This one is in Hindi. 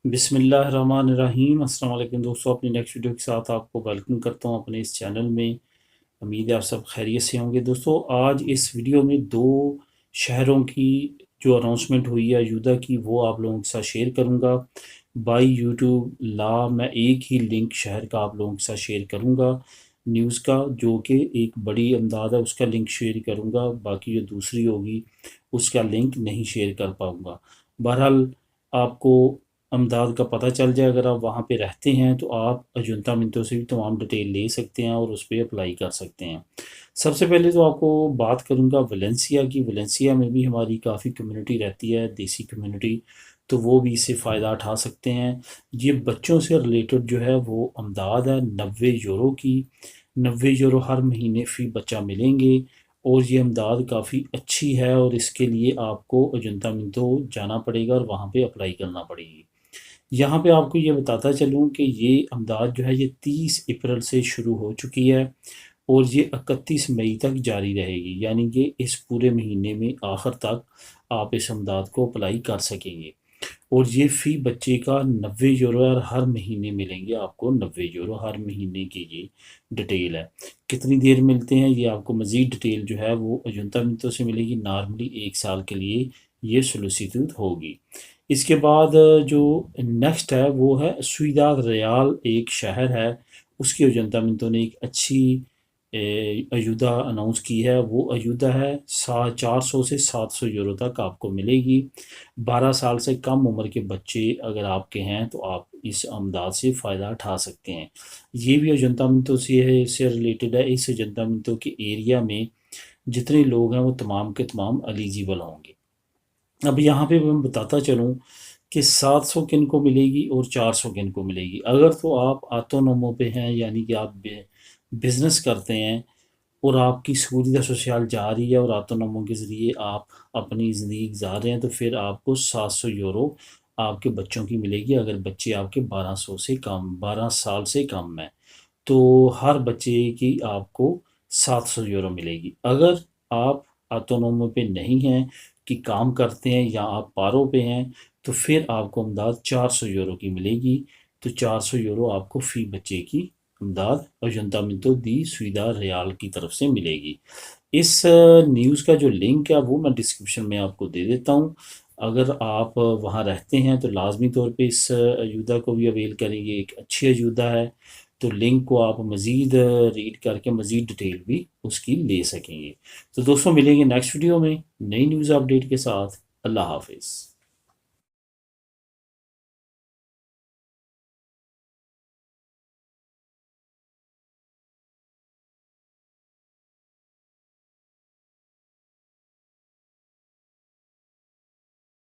बिस्मिल्लाहिर्रहमानिर्रहीम। अस्सलाम वालेकुम दोस्तों, अपनी नेक्स्ट वीडियो के साथ आपको वेलकम करता हूँ अपने इस चैनल में। उम्मीद है आप सब खैरियत से होंगे। दोस्तों, आज इस वीडियो में दो शहरों की जो अनाउंसमेंट हुई है अयूदा की, वो आप लोगों के साथ शेयर करूँगा बाई यूट्यूब ला। मैं एक ही लिंक शहर का आप लोगों के साथ शेयर करूँगा न्यूज़ का, जो कि एक बड़ी अमदाद है, उसका लिंक शेयर करूँगा। बाकी जो दूसरी होगी उसका लिंक नहीं शेयर कर पाऊँगा। बहरहाल, आपको अमदाद का पता चल जाए। अगर आप वहाँ पे रहते हैं तो आप अजंता मिंटो से भी तमाम डिटेल ले सकते हैं और उस पर अप्लाई कर सकते हैं। सबसे पहले तो आपको बात करूँगा वलेंसिया की। वलेंसिया में भी हमारी काफ़ी कम्युनिटी रहती है, देसी कम्युनिटी, तो वो भी इससे फ़ायदा उठा सकते हैं। ये बच्चों से रिलेटेड जो है वो अमदाद है 90 यूरो की। 90 यूरो हर महीने फ़ी बच्चा मिलेंगे और ये अमदाद काफ़ी अच्छी है और इसके लिए आपको अजंता मिंटो जाना पड़ेगा और वहाँ पे अप्लाई करना पड़ेगी। यहाँ पे आपको ये बताता चलूँ कि ये अमदाद जो है ये 30 अप्रैल से शुरू हो चुकी है और ये 31 मई तक जारी रहेगी। यानी कि इस पूरे महीने में आखिर तक आप इस अमदाद को अप्लाई कर सकेंगे। और ये फ़ी बच्चे का 90 यूरो और हर महीने मिलेंगे आपको 90 यूरो हर महीने की। ये डिटेल है। कितनी देर मिलते हैं ये आपको मज़ीद डिटेल जो है वो अजंता मिंटो से मिलेगी। नॉर्मली 1 साल के लिए ये सोलिसिट्यूट होगी। इसके बाद जो नेक्स्ट है वो है सुइदाद रियाल, एक शहर है, उसकी अजंता मिंटो ने एक अच्छी अयूदा अनाउंस की है। वो अयूदा है 400 से 700 यूरो तक आपको मिलेगी। 12 साल से कम उम्र के बच्चे अगर आपके हैं तो आप इस अमदाद से फ़ायदा उठा सकते हैं। ये भी अजंता मिंटो से है, इससे रिलेटेड है। इस अजंता मिंटो के एरिया में जितने लोग हैं वो तमाम के तमाम एलिजिबल होंगे। अब यहाँ पे मैं बताता चलूँ कि 700 किन को मिलेगी और 400 किन को मिलेगी। अगर तो आप ऑटोनोमो पे हैं, यानी कि आप बिज़नेस करते हैं और आपकी सहूलियत सोशल जा रही है और ऑटोनोमो के ज़रिए आप अपनी ज़िंदगी गुजार रहे हैं, तो फिर आपको 700 यूरो आपके बच्चों की मिलेगी। अगर बच्चे आपके 12 साल से कम हैं तो हर बच्चे की आपको 700 यूरो मिलेगी। अगर आप ऑटोनोमो पे नहीं हैं, कि काम करते हैं या आप पारों पे हैं, तो फिर आपको अमदाद 400 यूरो की मिलेगी। तो 400 यूरो आपको फ़ी बच्चे की अमदाद अजंता मिंटो दी सुविधा रियाल की तरफ से मिलेगी। इस न्यूज़ का जो लिंक है वो मैं डिस्क्रिप्शन में आपको दे देता हूँ। अगर आप वहाँ रहते हैं तो लाजमी तौर पे इस अयूदा को भी अवेल करेंगे। एक अच्छी अयूदा है, तो लिंक को आप मज़ीद रीड करके मज़ीद डिटेल भी उसकी ले सकेंगे। तो दोस्तों, मिलेंगे नेक्स्ट वीडियो में नई न्यूज़ अपडेट के साथ। अल्लाह हाफिज़।